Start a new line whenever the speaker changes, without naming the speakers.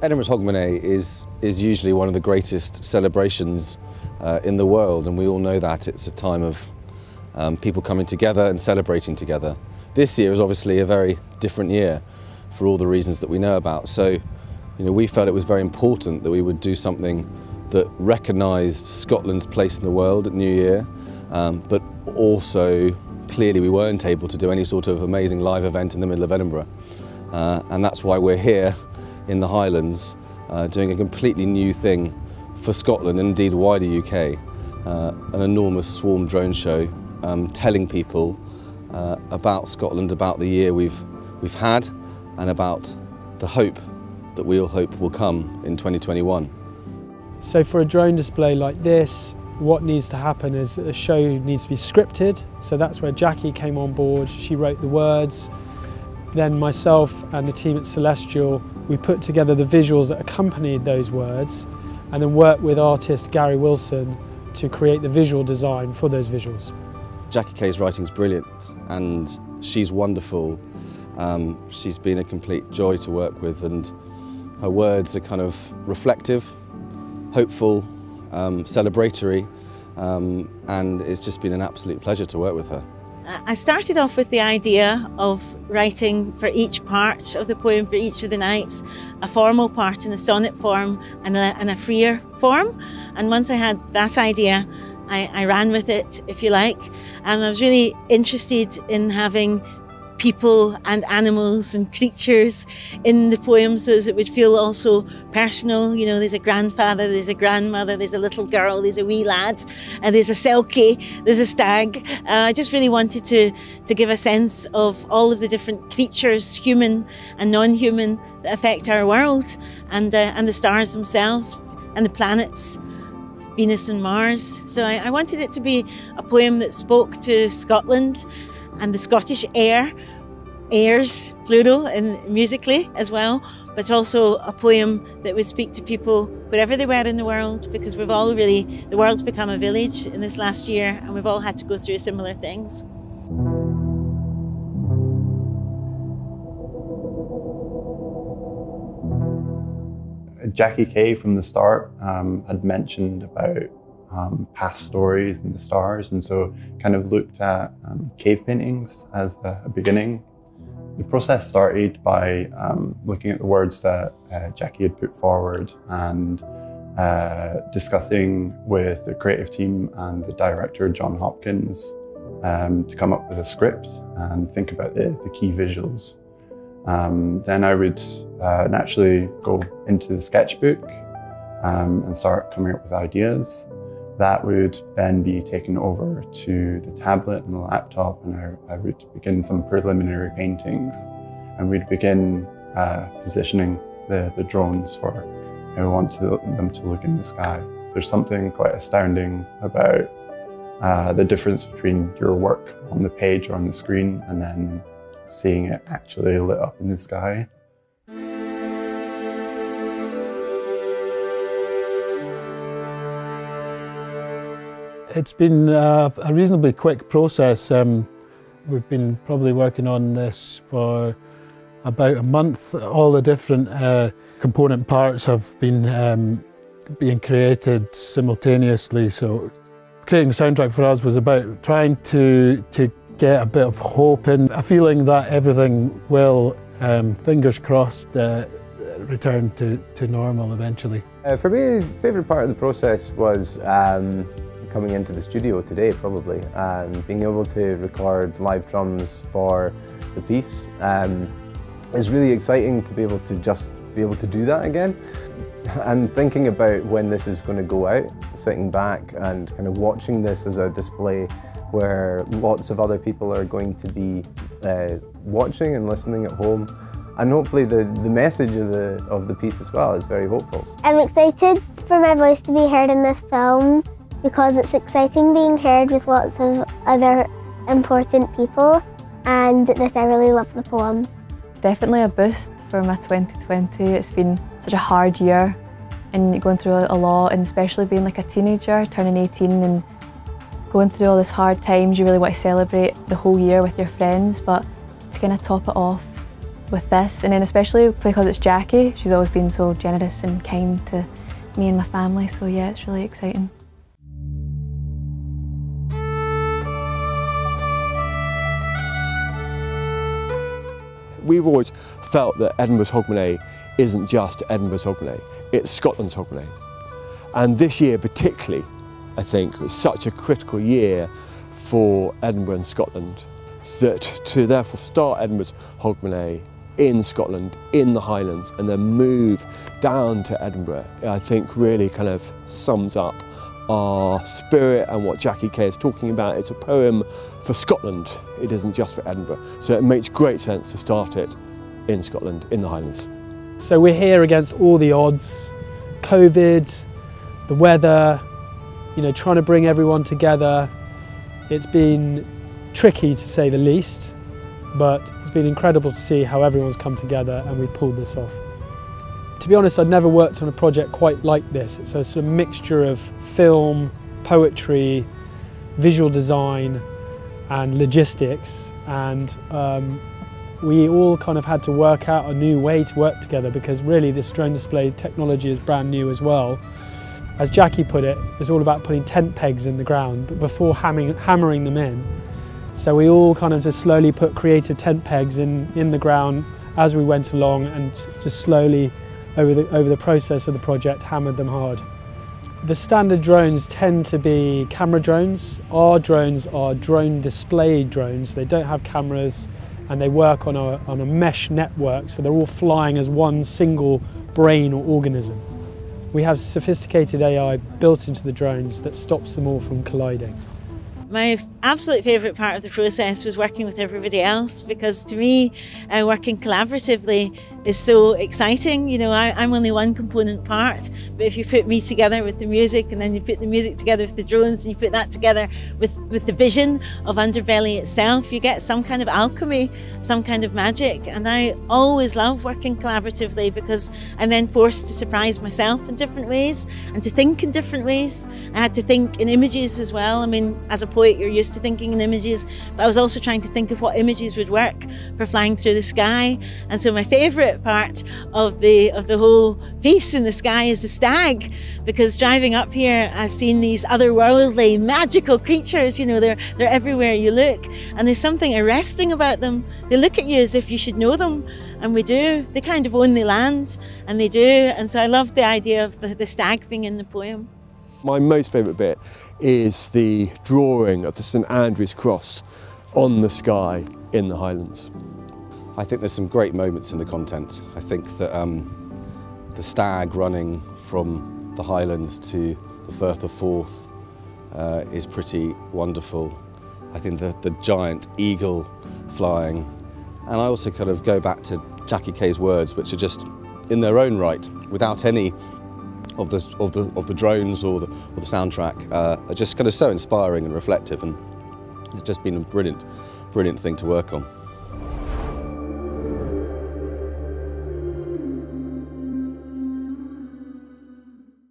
Edinburgh's Hogmanay is usually one of the greatest celebrations in the world, and we all know that. It's a time of people coming together and celebrating together. This year is obviously a very different year for all the reasons that we know about. So, we felt it was very important that we would do something that recognised Scotland's place in the world at New Year, but also clearly we weren't able to do any sort of amazing live event in the middle of Edinburgh. And that's why we're here in the Highlands doing a completely new thing for Scotland and indeed wider UK. An enormous swarm drone show telling people about Scotland, about the year we've had, and about the hope that we all hope will come in 2021.
So for a drone display like this, what needs to happen is a show needs to be scripted. So that's where Jackie came on board. She wrote the words. Then myself and the team at Celestial, we put together the visuals that accompanied those words and then worked with artist Gary Wilson to create the visual design for those visuals.
Jackie Kay's writing's brilliant and she's wonderful. She's been a complete joy to work with, and her words are kind of reflective, hopeful, celebratory, and it's just been an absolute pleasure to work with her.
I started off with the idea of writing for each part of the poem, for each of the nights, a formal part in a sonnet form and a freer form. And once I had that idea, I ran with it, if you like. And I was really interested in having people and animals and creatures in the poem so as it would feel also personal. There's a grandfather, there's a grandmother, there's a little girl, there's a wee lad, and there's a selkie, there's a stag. I just really wanted to give a sense of all of the different creatures, human and non-human, that affect our world, and the stars themselves and the planets, Venus and Mars. So I wanted it to be a poem that spoke to Scotland and the Scottish airs, plural, and musically as well, but also a poem that would speak to people wherever they were in the world, because the world's become a village in this last year, and we've all had to go through similar things.
Jackie Kay from the start had mentioned about past stories and the stars, and so kind of looked at cave paintings as a beginning. The process started by looking at the words that Jackie had put forward and discussing with the creative team and the director, John Hopkins, to come up with a script and think about the key visuals. Then I would naturally go into the sketchbook and start coming up with ideas. That would then be taken over to the tablet and the laptop, and I would begin some preliminary paintings, and we'd begin positioning the drones for how we want them to look in the sky. There's something quite astounding about the difference between your work on the page or on the screen and then seeing it actually lit up in the sky.
It's been a reasonably quick process. We've been probably working on this for about a month. All the different component parts have been being created simultaneously. So creating the soundtrack for us was about trying to get a bit of hope and a feeling that everything will, fingers crossed, return to normal eventually.
For me, the favourite part of the process was coming into the studio today, probably, being able to record live drums for the piece. It's really exciting to be able to do that again. And thinking about when this is going to go out, sitting back and kind of watching this as a display where lots of other people are going to be watching and listening at home. And hopefully the message of the piece as well is very hopeful.
I'm excited for my voice to be heard in this film because it's exciting being heard with lots of other important people, and that I really love the poem.
It's definitely a boost for my 2020. It's been such a hard year and going through a lot, and especially being like a teenager, turning 18 and going through all these hard times. You really want to celebrate the whole year with your friends, but to kind of top it off with this, and then especially because it's Jackie, she's always been so generous and kind to me and my family, so yeah, it's really exciting.
We've always felt that Edinburgh's Hogmanay isn't just Edinburgh's Hogmanay, it's Scotland's Hogmanay. And this year particularly, I think, was such a critical year for Edinburgh and Scotland, that to therefore start Edinburgh's Hogmanay in Scotland, in the Highlands, and then move down to Edinburgh, I think really kind of sums up our spirit and what Jackie Kay is talking about. It's a poem for Scotland, it isn't just for Edinburgh. So it makes great sense to start it in Scotland, in the Highlands.
So we're here against all the odds, COVID, the weather, you know, trying to bring everyone together. It's been tricky to say the least, but it's been incredible to see how everyone's come together and we've pulled this off. To be honest, I'd never worked on a project quite like this. It's a sort of mixture of film, poetry, visual design and logistics, and we all kind of had to work out a new way to work together, because really this drone display technology is brand new as well. As Jackie put it, it's all about putting tent pegs in the ground but before hammering them in. So we all kind of just slowly put creative tent pegs in the ground as we went along, and just slowly over the process of the project hammered them hard. The standard drones tend to be camera drones. Our drones are drone display drones. They don't have cameras and they work on a mesh network, so they're all flying as one single brain or organism. We have sophisticated AI built into the drones that stops them all from colliding.
My absolute favourite part of the process was working with everybody else, because to me, working collaboratively is so exciting. You know, I'm only one component part, but if you put me together with the music, and then you put the music together with the drones, and you put that together with the vision of Underbelly itself, you get some kind of alchemy, some kind of magic. And I always love working collaboratively, because I'm then forced to surprise myself in different ways and to think in different ways. I had to think in images as well. I mean, as a poet, you're used to thinking in images, but I was also trying to think of what images would work for flying through the sky. And so my favourite part of the whole piece in the sky is the stag, because driving up here I've seen these otherworldly magical creatures. You know, they're everywhere you look, and there's something arresting about them. They look at you as if you should know them, and we do. They kind of own the land, and they do. And so I love the idea of the stag being in the poem.
My most favourite bit is the drawing of the St Andrew's Cross on the sky in the Highlands.
I think there's some great moments in the content. I think that the stag running from the Highlands to the Firth of Forth is pretty wonderful. I think the giant eagle flying. And I also kind of go back to Jackie Kay's words, which are just in their own right, without any of the drones or the soundtrack, are just kind of so inspiring and reflective, and it's just been a brilliant thing to work on.